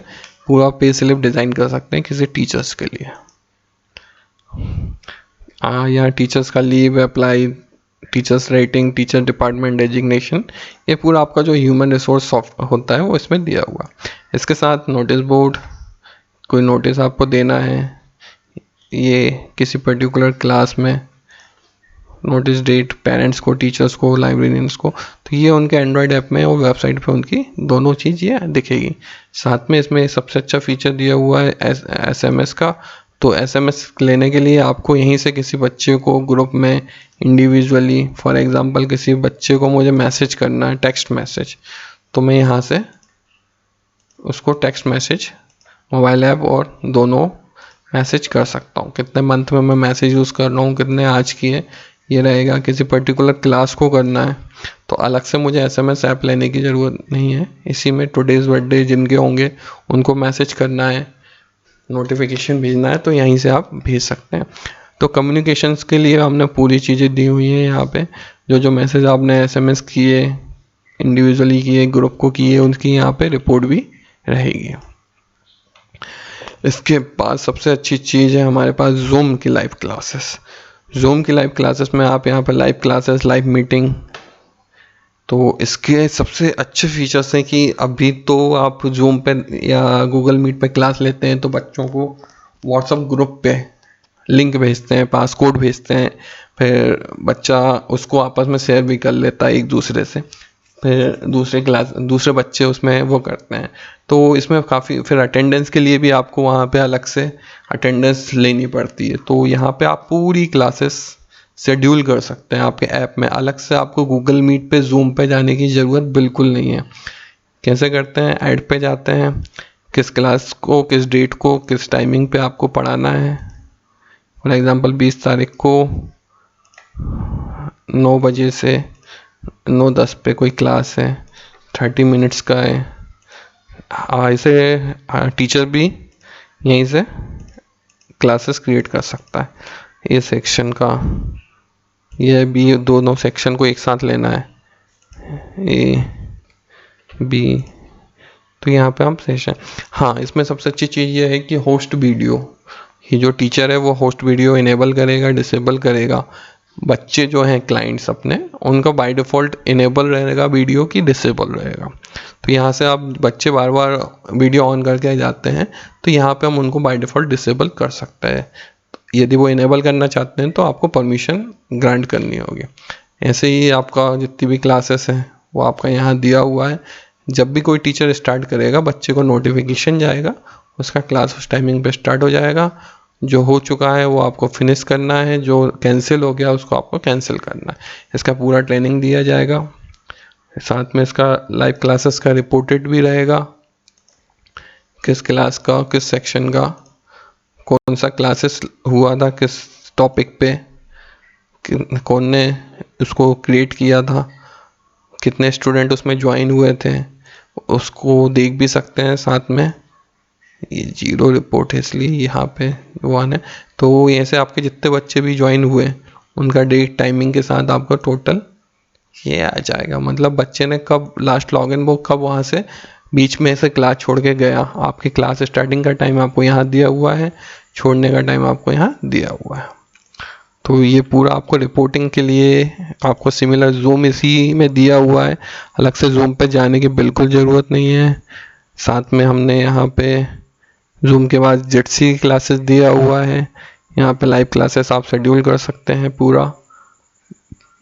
पूरा पे स्लिप डिज़ाइन कर सकते हैं किसी टीचर्स के लिए। यहाँ टीचर्स का leave apply, teachers rating, teacher department designation, ये पूरा आपका जो ह्यूमन रिसोर्स होता है वो इसमें दिया हुआ। इसके साथ नोटिस बोर्ड, कोई नोटिस आपको देना है, ये किसी पर्टिकुलर क्लास में नोटिस डेट, पेरेंट्स को, टीचर्स को, लाइब्रेरियंस को, तो ये उनके एंड्रॉयड ऐप में और वेबसाइट पे उनकी दोनों चीज़ ये दिखेगी। साथ में इसमें सबसे अच्छा फीचर दिया हुआ है SMS का। तो SMS लेने के लिए आपको यहीं से किसी बच्चे को ग्रुप में इंडिविजुअली, फॉर एग्जांपल किसी बच्चे को मुझे मैसेज करना है, टेक्स्ट मैसेज, तो मैं यहाँ से उसको टेक्स्ट मैसेज, मोबाइल ऐप और दोनों मैसेज कर सकता हूँ। कितने मंथ में मैं मैसेज यूज़ कर रहा हूँ, कितने आज की है, ये रहेगा। किसी पर्टिकुलर क्लास को करना है तो अलग से मुझे SMS ऐप लेने की ज़रूरत नहीं है, इसी में टुडेज़ बर्थडे जिनके होंगे उनको मैसेज करना है, नोटिफिकेशन भेजना है, तो यहीं से आप भेज सकते हैं। तो कम्युनिकेशंस के लिए हमने पूरी चीज़ें दी हुई हैं यहाँ पे, जो मैसेज आपने SMS किए, इंडिविजुअली किए, ग्रुप को किए, उनकी यहाँ पे रिपोर्ट भी रहेगी। इसके बाद सबसे अच्छी चीज़ है हमारे पास जूम की लाइव क्लासेस। जूम की लाइव क्लासेस में आप यहाँ पे लाइव क्लासेस, लाइव मीटिंग, तो इसके सबसे अच्छे फीचर्स हैं कि अभी तो आप जूम पे या गूगल मीट पे क्लास लेते हैं तो बच्चों को व्हाट्सएप ग्रुप पे लिंक भेजते हैं, पासकोड भेजते हैं, फिर बच्चा उसको आपस में शेयर भी कर लेता है एक दूसरे से, फिर दूसरे बच्चे उसमें वो करते हैं। तो इसमें काफ़ी फिर अटेंडेंस के लिए भी आपको वहाँ पे अलग से अटेंडेंस लेनी पड़ती है। तो यहाँ पे आप पूरी क्लासेस शेड्यूल कर सकते हैं आपके ऐप में। अलग से आपको गूगल मीट पे, जूम पे जाने की ज़रूरत बिल्कुल नहीं है। कैसे करते हैं, ऐड पे जाते हैं, किस क्लास को, किस डेट को, किस टाइमिंग पे आपको पढ़ाना है। फॉर एग्ज़ाम्पल 20 तारीख को 9 बजे से 9:10 पे कोई क्लास है, 30 मिनट्स का है। ऐसे टीचर भी यहीं से क्लासेस क्रिएट कर सकता है। ये सेक्शन का, ये बी, दोनों सेक्शन को एक साथ लेना है, ए बी, तो यहाँ पे हम सेशन। हाँ, इसमें सबसे अच्छी चीज़ ये है कि होस्ट वीडियो, ये जो टीचर है वो होस्ट वीडियो इनेबल करेगा, डिसेबल करेगा। बच्चे जो हैं क्लाइंट्स अपने, उनका बाय डिफ़ॉल्ट इनेबल रहेगा वीडियो की, डिसेबल रहेगा। तो यहाँ से आप बच्चे बार बार वीडियो ऑन करके जाते हैं तो यहाँ पे हम उनको बाय डिफ़ॉल्ट डिसेबल कर सकते हैं। यदि वो इनेबल करना चाहते हैं तो आपको परमिशन ग्रांट करनी होगी। ऐसे ही आपका जितनी भी क्लासेस हैं वो आपका यहाँ दिया हुआ है। जब भी कोई टीचर स्टार्ट करेगा बच्चे को नोटिफिकेशन जाएगा, उसका क्लास उस टाइमिंग पे स्टार्ट हो जाएगा। जो हो चुका है वो आपको फिनिश करना है, जो कैंसिल हो गया उसको आपको कैंसिल करना है। इसका पूरा ट्रेनिंग दिया जाएगा, साथ में इसका लाइव क्लासेस का रिपोर्टेड भी रहेगा, किस क्लास का, किस सेक्शन का, कौन सा क्लासेस हुआ था, किस टॉपिक पे, कौन ने उसको क्रिएट किया था, कितने स्टूडेंट उसमें ज्वाइन हुए थे, उसको देख भी सकते हैं। साथ में ये 0 रिपोर्ट है इसलिए यहाँ पे 1 है। तो ऐसे आपके जितने बच्चे भी ज्वाइन हुए उनका डेट, टाइमिंग के साथ आपका टोटल ये आ जाएगा। मतलब बच्चे ने कब लास्ट लॉगिन, वो कब वहाँ से बीच में से क्लास छोड़ के गया। आपकी क्लास स्टार्टिंग का टाइम आपको यहाँ दिया हुआ है, छोड़ने का टाइम आपको यहाँ दिया हुआ है। तो ये पूरा आपको रिपोर्टिंग के लिए आपको सिमिलर जूम इसी में दिया हुआ है, अलग से जूम पे जाने की बिल्कुल ज़रूरत नहीं है। साथ में हमने यहाँ पे जूम के बाद जिट्सी क्लासेस दिया हुआ है। यहाँ पे लाइव क्लासेस आप शेड्यूल कर सकते हैं, पूरा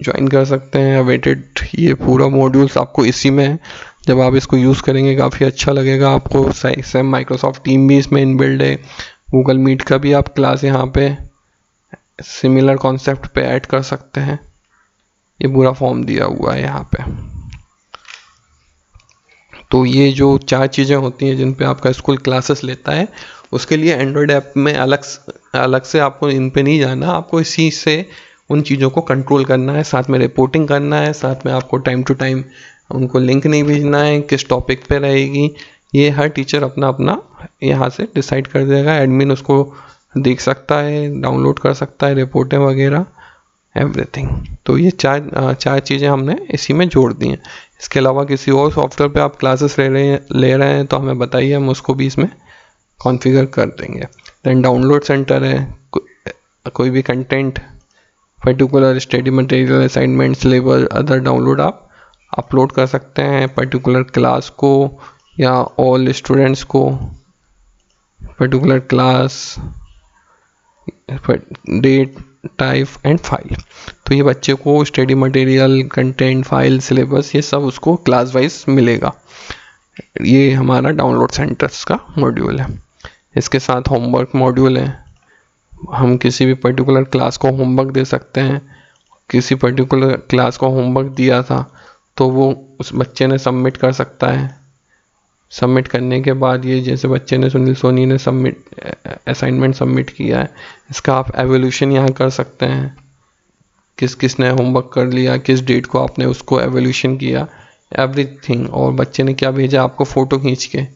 ज्वाइन कर सकते हैं, अवेटेड। ये पूरा मॉड्यूल्स आपको इसी में है। जब आप इसको यूज़ करेंगे काफ़ी अच्छा लगेगा आपको। सेम माइक्रोसॉफ्ट टीम भी इसमें इनबिल्ड है, गूगल मीट का भी आप क्लास यहाँ पे सिमिलर कॉन्सेप्ट पे ऐड कर सकते हैं। ये पूरा फॉर्म दिया हुआ है यहाँ पे। तो ये जो 4 चीज़ें होती हैं जिन पे आपका स्कूल क्लासेस लेता है, उसके लिए एंड्रॉयड ऐप में अलग से आपको इन पे नहीं जाना, आपको इसी से उन चीज़ों को कंट्रोल करना है, साथ में रिपोर्टिंग करना है, साथ में आपको टाइम टू टाइम उनको लिंक नहीं भेजना है, किस टॉपिक पे रहेगी ये हर टीचर अपना अपना यहाँ से डिसाइड कर देगा। एडमिन उसको देख सकता है, डाउनलोड कर सकता है, रिपोर्टें वगैरह एवरीथिंग। तो ये चार चीज़ें हमने इसी में जोड़ दी हैं। इसके अलावा किसी और सॉफ्टवेयर पे आप क्लासेस ले रहे हैं तो हमें बताइए, हम उसको भी इसमें कॉन्फ़िगर कर देंगे। देन डाउनलोड सेंटर है, कोई भी content, particular study material, assignment, syllabus, other download आप अपलोड कर सकते हैं पर्टिकुलर क्लास को या ऑल स्टूडेंट्स को, particular class, date, type and file. तो ये बच्चे को study material, content, file, syllabus, ये सब उसको क्लास वाइज मिलेगा। ये हमारा डाउनलोड सेंटर्स का मॉड्यूल है। इसके साथ होमवर्क मॉड्यूल है, हम किसी भी पर्टिकुलर क्लास को होमवर्क दे सकते हैं। किसी पर्टिकुलर क्लास को होमवर्क दिया था तो वो उस बच्चे ने सबमिट कर सकता है। सबमिट करने के बाद ये, जैसे बच्चे ने, सुनील सोनी ने असाइनमेंट सबमिट किया है, इसका आप एवोल्यूशन यहाँ कर सकते हैं। किसने होमवर्क कर लिया, किस डेट को आपने उसको एवोल्यूशन किया, एवरीथिंग। और बच्चे ने क्या भेजा आपको फ़ोटो खींच के,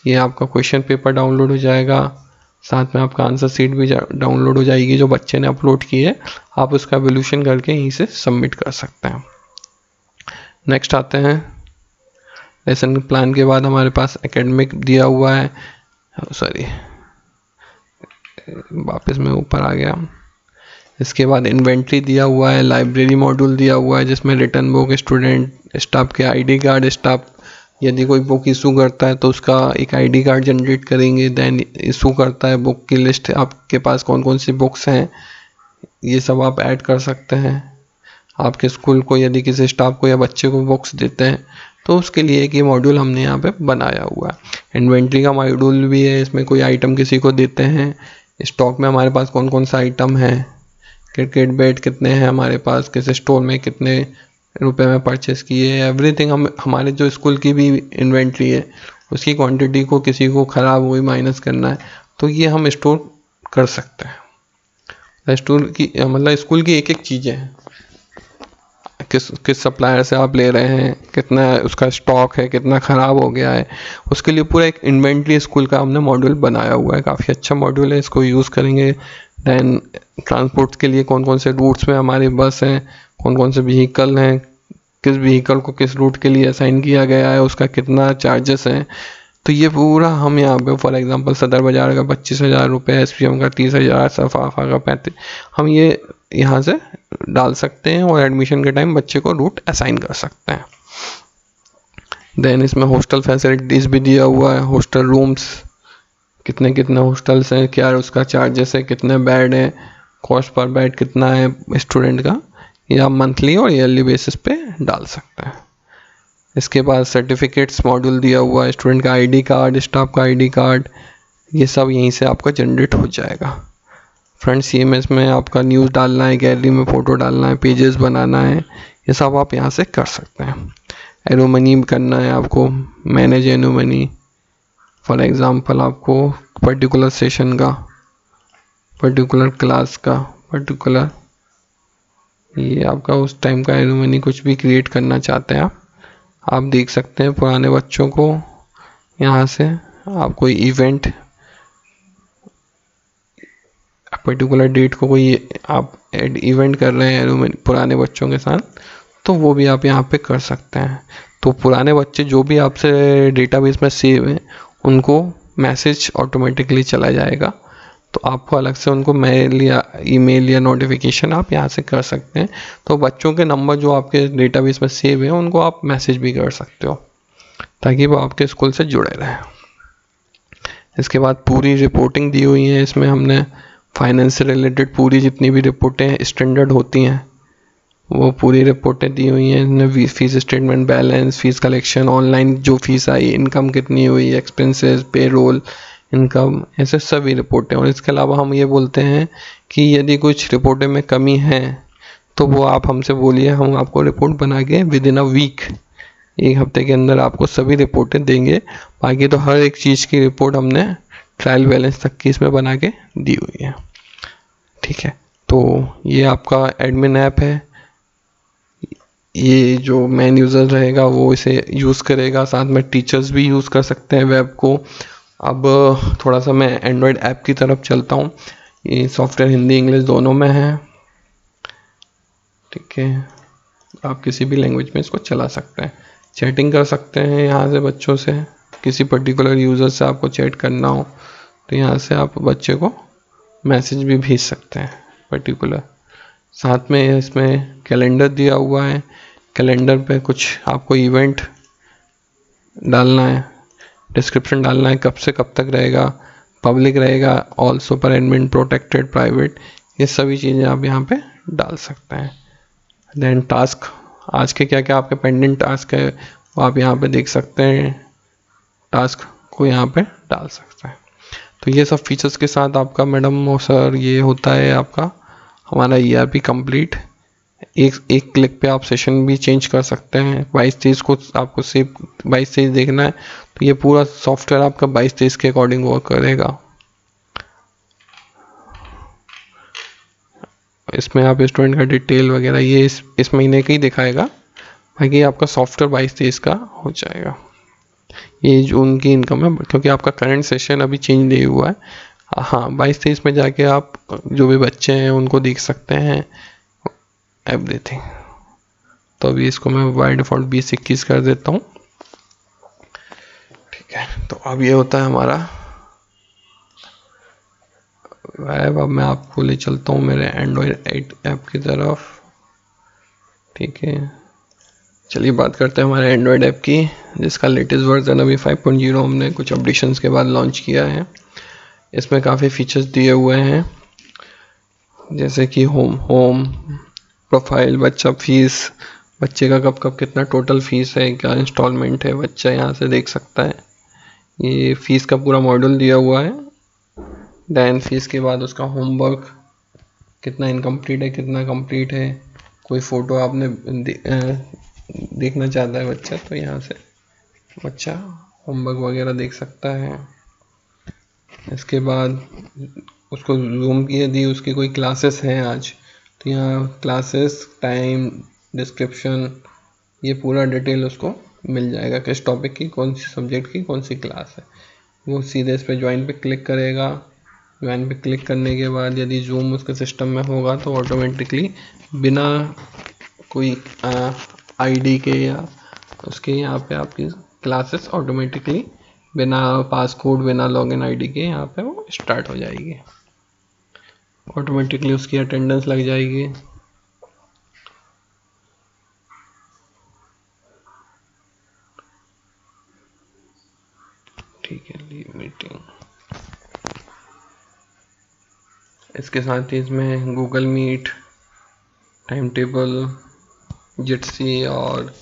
ये आपका क्वेश्चन पेपर डाउनलोड हो जाएगा। साथ में आपका आंसर शीट भी डाउनलोड हो जाएगी जो बच्चे ने अपलोड की है। आप उसका एवोल्यूशन करके यहीं से सबमिट कर सकते हैं। नेक्स्ट आते हैं लेसन प्लान के बाद हमारे पास एकेडमिक दिया हुआ है, सॉरी वापस मैं ऊपर आ गया। इसके बाद इन्वेंट्री दिया हुआ है, लाइब्रेरी मॉड्यूल दिया हुआ है जिसमें रिटर्न बुक, स्टूडेंट, स्टाफ के आईडी कार्ड, स्टाफ यदि कोई बुक इशू करता है तो उसका एक आईडी कार्ड जनरेट करेंगे। देन इशू करता है बुक की लिस्ट, आपके पास कौन कौन सी बुक्स हैं ये सब आप ऐड कर सकते हैं। आपके स्कूल को यदि किसी स्टाफ को या बच्चे को बुक्स देते हैं तो उसके लिए एक ये मॉड्यूल हमने यहाँ पे बनाया हुआ है। इन्वेंट्री का मॉड्यूल भी है, इसमें कोई आइटम किसी को देते हैं, स्टॉक में हमारे पास कौन कौन सा आइटम है, क्रिकेट बैट कितने हैं हमारे पास, किस स्टोर में कितने रुपए में परचेस किए, एवरीथिंग। हम हमारे जो स्कूल की भी इन्वेंट्री है उसकी क्वांटिटी को किसी को ख़राब हुई माइनस करना है तो ये हम स्टोर कर सकते हैं। स्टोर की मतलब स्कूल की एक एक चीज़ें हैं, किस सप्लायर से आप ले रहे हैं, कितना उसका स्टॉक है, कितना ख़राब हो गया है, उसके लिए पूरा एक इन्वेंट्री स्कूल का हमने मॉड्यूल बनाया हुआ है। काफ़ी अच्छा मॉड्यूल है, इसको यूज़ करेंगे। दैन ट्रांसपोर्ट के लिए कौन कौन से रूट्स में हमारी बस हैं, कौन कौन से व्हीकल हैं, किस व्हीकल को किस रूट के लिए असाइन किया गया है, उसका कितना चार्जेस हैं, तो ये पूरा हम यहाँ पे फॉर एग्जांपल सदर बाज़ार का 25,000 रुपये, SPM का 30,000, सफाफा का 35, हम ये यहाँ से डाल सकते हैं और एडमिशन के टाइम बच्चे को रूट असाइन कर सकते हैं। देन इसमें हॉस्टल फैसिलिटीज़ भी दिया हुआ है, हॉस्टल रूम्स कितने कितने हॉस्टल्स हैं, क्या उसका चार्जेस है, कितने बेड हैं, कॉस्ट पर बेड कितना है स्टूडेंट का, या मंथली और ईयरली बेसिस पे डाल सकते हैं। इसके बाद सर्टिफिकेट्स मॉड्यूल दिया हुआ है, स्टूडेंट का आईडी कार्ड, स्टाफ का आईडी कार्ड, ये सब यहीं से आपका जनरेट हो जाएगा। फ्रंट CMS में आपका न्यूज़ डालना है, गैलरी में फ़ोटो डालना है, पेजेस बनाना है, ये सब आप यहाँ से कर सकते हैं। एनोमनी करना है आपको, मैनेज एनोमनी, फॉर एग्ज़ाम्पल आपको पर्टिकुलर सेशन का, पर्टिकुलर क्लास का, पर्टिकुलर ये आपका उस टाइम का एनोमनी कुछ भी क्रिएट करना चाहते हैं आप देख सकते हैं। पुराने बच्चों को यहाँ से आप कोई इवेंट पर्टिकुलर डेट को कोई आप इवेंट कर रहे हैं पुराने बच्चों के साथ, तो वो भी आप यहाँ पे कर सकते हैं। तो पुराने बच्चे जो भी आपसे डेटाबेस में सेव हैं उनको मैसेज ऑटोमेटिकली चला जाएगा, तो आपको अलग से उनको मेल या ईमेल या नोटिफिकेशन आप यहाँ से कर सकते हैं। तो बच्चों के नंबर जो आपके डेटाबेस में सेव हैं उनको आप मैसेज भी कर सकते हो ताकि वो आपके स्कूल से जुड़े रहें। इसके बाद पूरी रिपोर्टिंग दी हुई है, इसमें हमने फाइनेंस से रिलेटेड पूरी जितनी भी रिपोर्टें स्टैंडर्ड होती हैं वो पूरी रिपोर्टें दी हुई हैं। इसमें fees statement, balance, fees collection, online जो फीस आई, इनकम कितनी हुई, एक्सपेंसेस, पेरोल, इनकम, ऐसे सभी रिपोर्टें। और इसके अलावा हम ये बोलते हैं कि यदि कुछ रिपोर्टें में कमी है तो वो आप हमसे बोलिए, हम आपको रिपोर्ट बना के विद इन अ वीक, एक हफ्ते के अंदर आपको सभी रिपोर्टें देंगे। बाकी तो हर एक चीज़ की रिपोर्ट हमने ट्रायल बैलेंस तक की इसमें बना के दी हुई है। ठीक है, तो ये आपका एडमिन ऐप है, ये जो मेन यूज़र रहेगा वो इसे यूज़ करेगा, साथ में टीचर्स भी यूज़ कर सकते हैं वेब को। अब थोड़ा सा मैं एंड्रॉयड ऐप की तरफ चलता हूँ। ये सॉफ्टवेयर हिंदी इंग्लिश दोनों में है, ठीक है, आप किसी भी लैंग्वेज में इसको चला सकते हैं। चैटिंग कर सकते हैं यहाँ से बच्चों से, किसी पर्टिकुलर यूज़र से आपको चैट करना हो तो यहाँ से आप बच्चे को मैसेज भी भेज सकते हैं पर्टिकुलर। साथ में इसमें कैलेंडर दिया हुआ है, कैलेंडर पे कुछ आपको इवेंट डालना है, डिस्क्रिप्शन डालना है, कब से कब तक रहेगा, पब्लिक रहेगा, all super admin, protected, private, ये सभी चीज़ें आप यहाँ पे डाल सकते हैं। देन टास्क, आज के क्या क्या आपके पेंडिंग टास्क है वो आप यहाँ पे देख सकते हैं, टास्क को यहाँ पे डाल सकते हैं। तो ये सब फीचर्स के साथ आपका मैडम और सर ये होता है आपका हमारा ERP कंप्लीट। एक क्लिक पे आप सेशन भी चेंज कर सकते हैं। 22-23 को आपको सेव 22-23 देखना है तो ये पूरा सॉफ्टवेयर आपका 22-23 के अकॉर्डिंग वर्क करेगा। इसमें आप स्टूडेंट का डिटेल वगैरह ये इस महीने का ही दिखाएगा, बाकी आपका सॉफ्टवेयर 22-23 का हो जाएगा। ये जून की इनकम है क्योंकि आपका करंट सेशन अभी चेंज नहीं हुआ है। हाँ, 22-23 में जाके आप जो भी बच्चे हैं उनको देख सकते हैं एवरीथिंग। तो अभी इसको मैं बाय डिफ़ॉल्ट 2021 कर देता हूँ। ठीक है, तो अब ये होता है हमारा वेब। अब मैं आपको ले चलता हूँ मेरे एंड्रॉयड 8 ऐप की तरफ। ठीक है, चलिए बात करते हैं हमारे एंड्रॉयड ऐप की, जिसका लेटेस्ट वर्जन अभी 5.0 हमने कुछ अपडेशंस के बाद लॉन्च किया है। इसमें काफ़ी फीचर्स दिए हुए हैं, जैसे कि होम प्रोफाइल, बच्चा फीस, बच्चे का कब कब कितना टोटल फीस है, क्या इंस्टॉलमेंट है, बच्चा यहाँ से देख सकता है। ये फीस का पूरा मॉड्यूल दिया हुआ है। दैन फीस के बाद उसका होमवर्क कितना इनकम्प्लीट है, कितना कंप्लीट है, कोई फ़ोटो आपने देखना चाहता है बच्चा, तो यहाँ से बच्चा होमवर्क वगैरह देख सकता है। इसके बाद उसको जूम की यदि उसकी कोई क्लासेस हैं आज, तो यहाँ क्लासेस, टाइम, डिस्क्रिप्शन, ये पूरा डिटेल उसको मिल जाएगा, किस टॉपिक की, कौन सी सब्जेक्ट की कौन सी क्लास है। वो सीधे इस पर ज्वाइन पे क्लिक करेगा। ज्वाइन पे क्लिक करने के बाद यदि जूम उसके सिस्टम में होगा तो ऑटोमेटिकली बिना कोई आईडी के या उसके यहाँ पे आपकी क्लासेस ऑटोमेटिकली बिना पासकोड, बिना लॉगिन आईडी के यहाँ पे वो स्टार्ट हो जाएगी। ऑटोमेटिकली उसकी अटेंडेंस लग जाएगी। ठीक है, लीव मीटिंग। इसके साथ ही इसमें गूगल मीट, टाइम टेबल, जिटसी और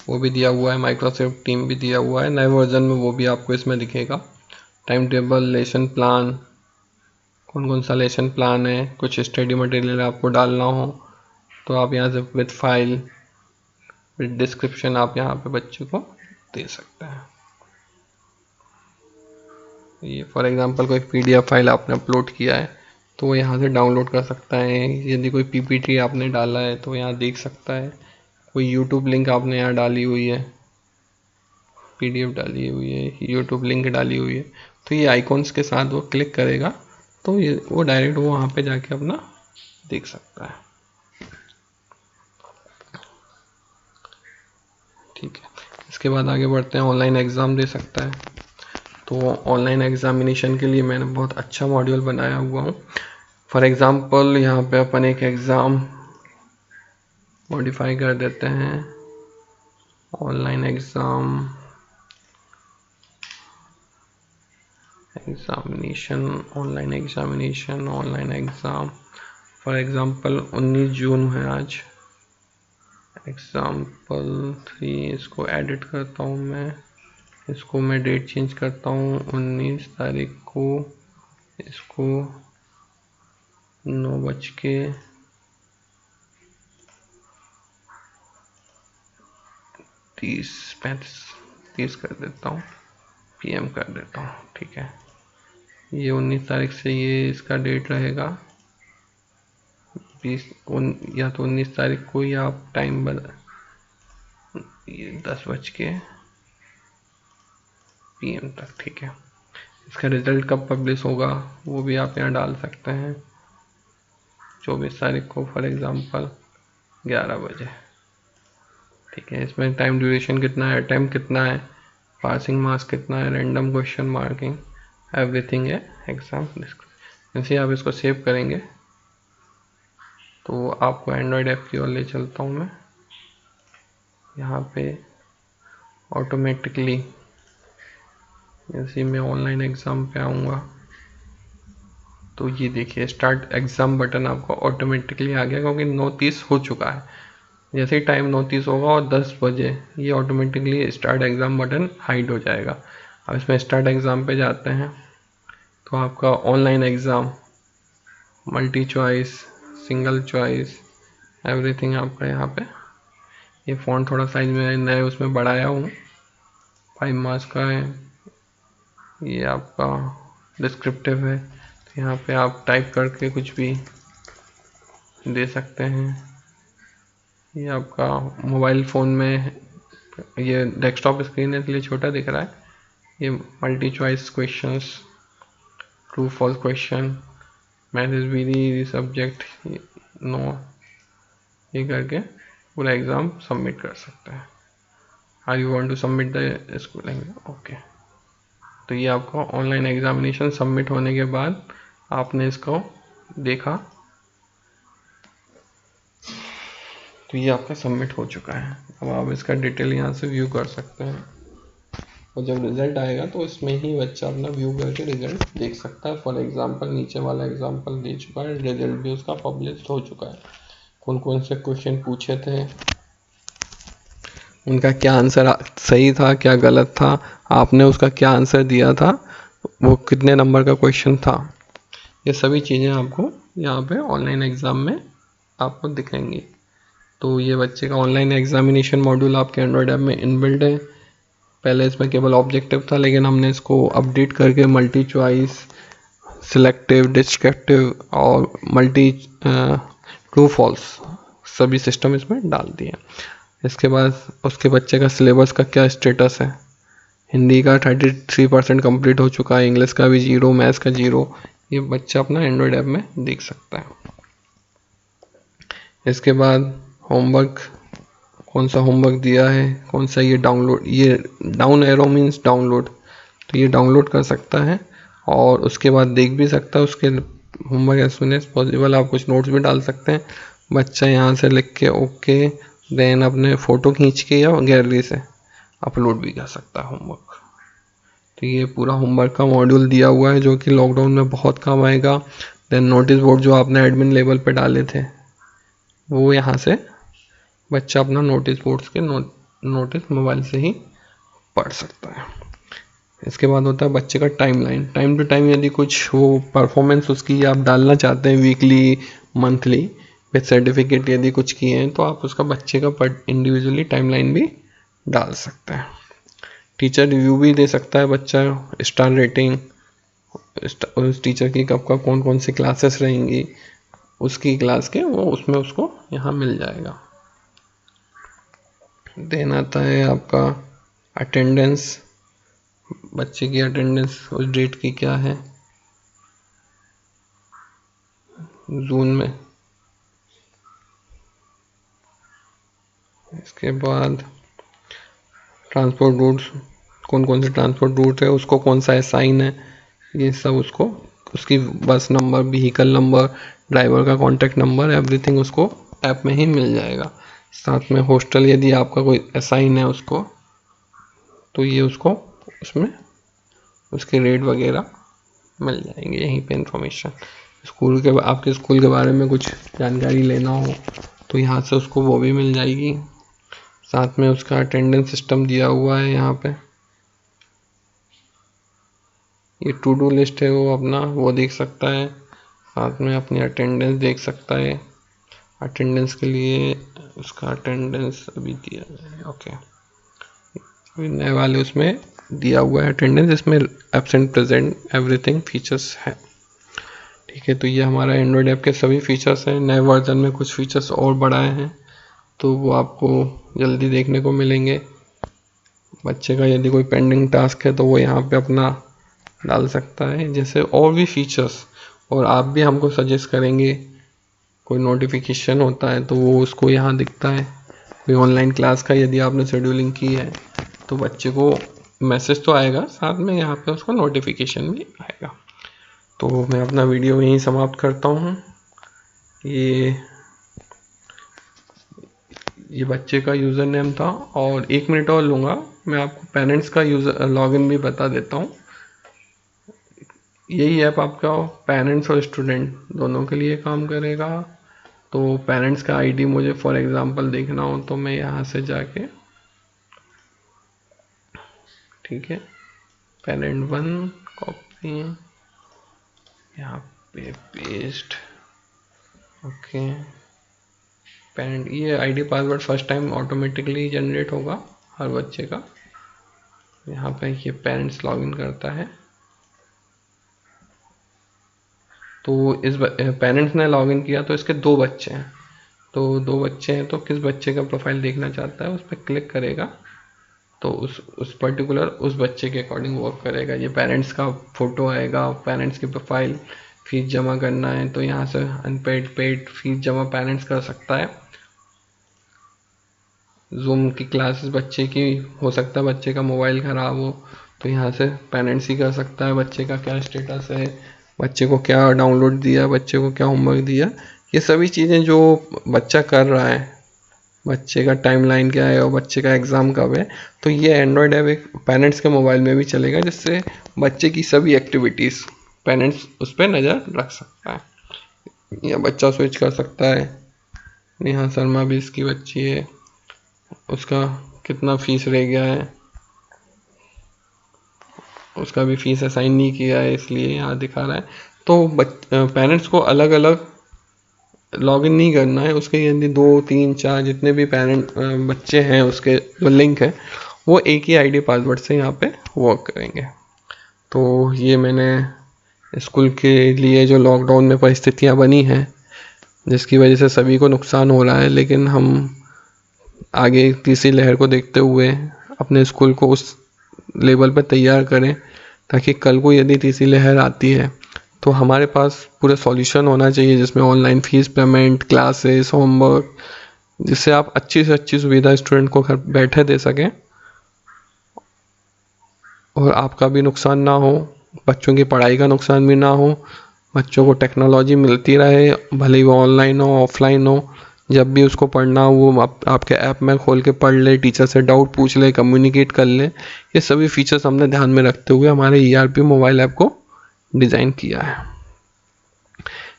वो भी दिया हुआ है, माइक्रोसॉफ्ट टीम भी दिया हुआ है। नए वर्जन में वो भी आपको इसमें दिखेगा। टाइम टेबल, लेसन प्लान, कौन कौन सा लेसन प्लान है, कुछ स्टडी मटेरियल आपको डालना हो तो आप यहाँ से विद फाइल, विद डिस्क्रिप्शन आप यहाँ पे बच्चे को दे सकते हैं। ये फॉर एग्जांपल कोई पीडीएफ फाइल आपने अपलोड किया है तो वो यहाँ से डाउनलोड कर सकता है। यदि कोई पीपीटी आपने डाला है तो यहाँ देख सकता है। कोई यूट्यूब लिंक आपने यहाँ डाली हुई है, पीडीएफ डाली हुई है, यूट्यूब लिंक डाली हुई है, तो ये आइकॉन्स के साथ वो क्लिक करेगा तो ये वो डायरेक्ट वो वहाँ पे जाके अपना देख सकता है। ठीक है, इसके बाद आगे बढ़ते हैं। ऑनलाइन एग्ज़ाम दे सकता है, तो ऑनलाइन एग्ज़ामिनेशन के लिए मैंने बहुत अच्छा मॉड्यूल बनाया हुआ हूँ। फॉर एग्ज़ाम्पल यहाँ पे अपन एक एग्ज़ाम मॉडिफाई कर देते हैं। Online exam, online exam for example 19 जून है आज। एग्ज़ाम्पल 3, इसको एडिट करता हूँ मैं, इसको मैं डेट चेंज करता हूँ 19 तारीख को, इसको 9:30 कर देता हूँ, PM कर देता हूँ। ठीक है, ये 19 तारीख से ये इसका डेट रहेगा 20 या तो 19 तारीख को, या आप टाइम बदल, ये 10 PM तक। ठीक है, इसका रिजल्ट कब पब्लिश होगा वो भी आप यहाँ डाल सकते हैं, 24 तारीख को फॉर एग्ज़ाम्पल 11 बजे। ठीक है, इसमें टाइम ड्यूरेशन कितना है, अटैम्प्ट कितना है, पासिंग मार्क्स कितना है, रैंडम क्वेश्चन मार्किंग, एवरीथिंग है एग्ज़ाम डिस्क्रिप्शन। जैसे आप इसको सेव करेंगे तो आपको एंड्रॉयड ऐप की ओर ले चलता हूँ मैं। यहाँ पे ऑटोमेटिकली जैसे मैं ऑनलाइन एग्ज़ाम पे आऊँगा तो ये देखिए स्टार्ट एग्ज़ाम बटन आपको ऑटोमेटिकली आ गया, क्योंकि 9:30 हो चुका है। जैसे ही टाइम 9:30 होगा और 10 बजे ये automatically start exam button hide हो जाएगा। अब इसमें स्टार्ट एग्ज़ाम पे जाते हैं तो आपका online exam, multi choice, single choice, everything आपका यहाँ पे। ये फ़ॉन्ट थोड़ा साइज में नए उसमें बढ़ाया हूँ, 5 मार्क्स का है। ये आपका डिस्क्रिप्टिव है, तो यहाँ पे आप टाइप करके कुछ भी दे सकते हैं। ये आपका मोबाइल फ़ोन में, ये डेस्कटॉप स्क्रीन है इसलिए छोटा दिख रहा है। ये multi choice questions, true false question, math is very subject, no, ये करके पूरा एग्ज़ाम सबमिट कर सकते हैं। Are you want to submit the school exam? Okay. तो ये आपका ऑनलाइन एग्जामिनेशन सबमिट होने के बाद आपने इसको देखा, तो ये आपका सबमिट हो चुका है। अब आप इसका डिटेल यहाँ से व्यू कर सकते हैं, और जब रिजल्ट आएगा तो इसमें ही बच्चा अपना व्यू करके रिजल्ट देख सकता है। फॉर एग्जांपल नीचे वाला एग्जांपल दे चुका है, रिजल्ट भी उसका पब्लिश हो चुका है। कौन कौन से क्वेश्चन पूछे थे, उनका क्या आंसर सही था, क्या गलत था, आपने उसका क्या आंसर दिया था, वो कितने नंबर का क्वेश्चन था, ये सभी चीज़ें आपको यहाँ पे ऑनलाइन एग्ज़ाम में आपको दिखेंगी। तो ये बच्चे का ऑनलाइन एग्जामिनेशन मॉड्यूल आपके एंड्रॉयड ऐप में इनबिल्ट है। पहले इसमें केवल ऑब्जेक्टिव था, लेकिन हमने इसको अपडेट करके मल्टी चॉइस, सिलेक्टिव, डिस्क्रिप्टिव और मल्टी ट्रू फॉल्स सभी सिस्टम इसमें डाल दिए। इसके बाद उसके बच्चे का सिलेबस का क्या स्टेटस है। हिंदी का 33% कंप्लीट हो चुका है, इंग्लिश का भी 0, मैथ्स का 0। ये बच्चा अपना एंड्रॉयड ऐप में देख सकता है। इसके बाद होमवर्क, कौन सा होमवर्क दिया है, कौन सा ये डाउनलोड, ये डाउन एरो मीन्स डाउनलोड, तो ये डाउनलोड कर सकता है और उसके बाद देख भी सकता है उसके homework as soon as possible. आप कुछ नोट्स भी डाल सकते हैं। बच्चा यहाँ से लिख के ओके, देन अपने फ़ोटो खींच के या गैलरी से अपलोड भी कर सकता है होमवर्क। तो ये पूरा होमवर्क का मॉड्यूल दिया हुआ है जो कि लॉकडाउन में बहुत काम आएगा। देन नोटिस बोर्ड जो आपने एडमिन लेवल पे डाले थे, वो यहाँ से बच्चा अपना नोटिस बोर्ड्स के नोटिस मोबाइल से ही पढ़ सकता है। इसके बाद होता है बच्चे का टाइमलाइन। टाइम टू टाइम यदि कुछ वो परफॉर्मेंस उसकी आप डालना चाहते हैं, वीकली, मंथली, विद सर्टिफिकेट यदि कुछ किए हैं, तो आप उसका बच्चे का इंडिविजुअली टाइमलाइन भी डाल सकते हैं। टीचर रिव्यू भी दे सकता है बच्चा, स्टार रेटिंग, उस टीचर की कब कब कौन कौन सी क्लासेस रहेंगी उसकी क्लास के, वो उसमें उसको यहाँ मिल जाएगा। देन आता है आपका अटेंडेंस। बच्चे की अटेंडेंस उस डेट की क्या है, जून में। इसके बाद ट्रांसपोर्ट रूट्स, कौन कौन से ट्रांसपोर्ट रूट है, उसको कौन सा असाइन है, ये सब उसको, उसकी बस नंबर, व्हीकल नंबर, ड्राइवर का कॉन्टैक्ट नंबर, एवरीथिंग उसको ऐप में ही मिल जाएगा। साथ में हॉस्टल यदि आपका कोई असाइन है उसको, तो ये उसको उसमें उसके रेट वगैरह मिल जाएंगे यहीं पे इन्फॉर्मेशन। स्कूल के, आपके स्कूल के बारे में कुछ जानकारी लेना हो तो यहाँ से उसको वो भी मिल जाएगी। साथ में उसका अटेंडेंस सिस्टम दिया हुआ है यहाँ पे। ये टू डू लिस्ट है, वो अपना वो देख सकता है, साथ में अपनी अटेंडेंस देख सकता है। अटेंडेंस के लिए उसका अटेंडेंस अभी दिया है, ओके, अभी नए वाले उसमें दिया हुआ है अटेंडेंस, इसमें एब्सेंट, प्रेजेंट, एवरीथिंग फीचर्स है। ठीक है, तो ये हमारा एंड्रॉयड ऐप के सभी फीचर्स हैं। नए वर्जन में कुछ फीचर्स और बढ़ाए हैं, तो वो आपको जल्दी देखने को मिलेंगे। बच्चे का यदि कोई पेंडिंग टास्क है तो वो यहाँ पे अपना डाल सकता है, जैसे और भी फीचर्स। और आप भी हमको सजेस्ट करेंगे, कोई नोटिफिकेशन होता है तो वो उसको यहाँ दिखता है। कोई ऑनलाइन क्लास का यदि आपने शेड्यूलिंग की है तो बच्चे को मैसेज तो आएगा, साथ में यहाँ पे उसको नोटिफिकेशन भी आएगा। तो मैं अपना वीडियो यहीं समाप्त करता हूँ। ये बच्चे का यूज़र नेम था, और 1 मिनट और लूँगा, मैं आपको पेरेंट्स का यूज़र लॉगिन भी बता देता हूँ। यही ऐप आपका पेरेंट्स और स्टूडेंट दोनों के लिए काम करेगा। तो पेरेंट्स का आईडी मुझे फॉर एग्ज़ाम्पल देखना हो तो मैं यहाँ से जाके, ठीक है, parent1 कॉपी, यहाँ पे पेस्ट, ओके, पेरेंट, ये ID password first time automatically generate होगा हर बच्चे का। यहाँ पे ये पेरेंट्स लॉगिन करता है, तो इस पेरेंट्स ने लॉगिन किया तो इसके 2 बच्चे हैं, तो 2 बच्चे हैं, तो किस बच्चे का प्रोफाइल देखना चाहता है उस पर क्लिक करेगा, तो उस पर्टिकुलर उस बच्चे के अकॉर्डिंग वर्क करेगा। ये पेरेंट्स का फ़ोटो आएगा, पेरेंट्स की प्रोफाइल, फीस जमा करना है तो यहाँ से अनपेड, पेड, फीस जमा पेरेंट्स कर सकता है। जूम की क्लासेस बच्चे की, हो सकता है बच्चे का मोबाइल ख़राब हो तो यहाँ से पेरेंट्स ही कर सकता है बच्चे का क्या स्टेटस है, बच्चे को क्या डाउनलोड दिया, बच्चे को क्या होमवर्क दिया, ये सभी चीज़ें जो बच्चा कर रहा है, बच्चे का टाइमलाइन क्या है और बच्चे का एग्ज़ाम कब है, तो ये एंड्रॉयड ऐप एक पेरेंट्स के मोबाइल में भी चलेगा, जिससे बच्चे की सभी एक्टिविटीज़ पेरेंट्स उस पर नज़र रख सकता है। या बच्चा स्विच कर सकता है, नेहा शर्मा भी इसकी बच्ची है, उसका कितना फीस रह गया है, उसका भी फीस असाइन नहीं किया है इसलिए यहाँ दिखा रहा है। तो पेरेंट्स को अलग अलग लॉगिन नहीं करना है, उसके यदि 2 3 4 जितने भी पेरेंट बच्चे हैं उसके जो लिंक है वो एक ही आईडी पासवर्ड से यहाँ पे वर्क करेंगे। तो ये मैंने स्कूल के लिए जो लॉकडाउन में परिस्थितियाँ बनी हैं जिसकी वजह से सभी को नुकसान हो रहा है, लेकिन हम आगे तीसरी लहर को देखते हुए अपने स्कूल को उस लेवल पर तैयार करें ताकि कल को यदि तीसरी लहर आती है तो हमारे पास पूरा सॉल्यूशन होना चाहिए, जिसमें online fees payment, classes, homework, जिससे आप अच्छी से अच्छी सुविधा स्टूडेंट को घर बैठे दे सकें और आपका भी नुकसान ना हो, बच्चों की पढ़ाई का नुकसान भी ना हो, बच्चों को टेक्नोलॉजी मिलती रहे, भले ही वो ऑनलाइन हो ऑफलाइन हो, जब भी उसको पढ़ना हो वो आपके ऐप में खोल के पढ़ ले, टीचर से डाउट पूछ ले, कम्युनिकेट कर ले। ये सभी फीचर्स हमने ध्यान में रखते हुए हमारे ERP मोबाइल ऐप को डिज़ाइन किया है।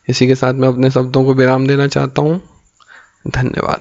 इसी के साथ मैं अपने शब्दों को विराम देना चाहता हूँ। धन्यवाद।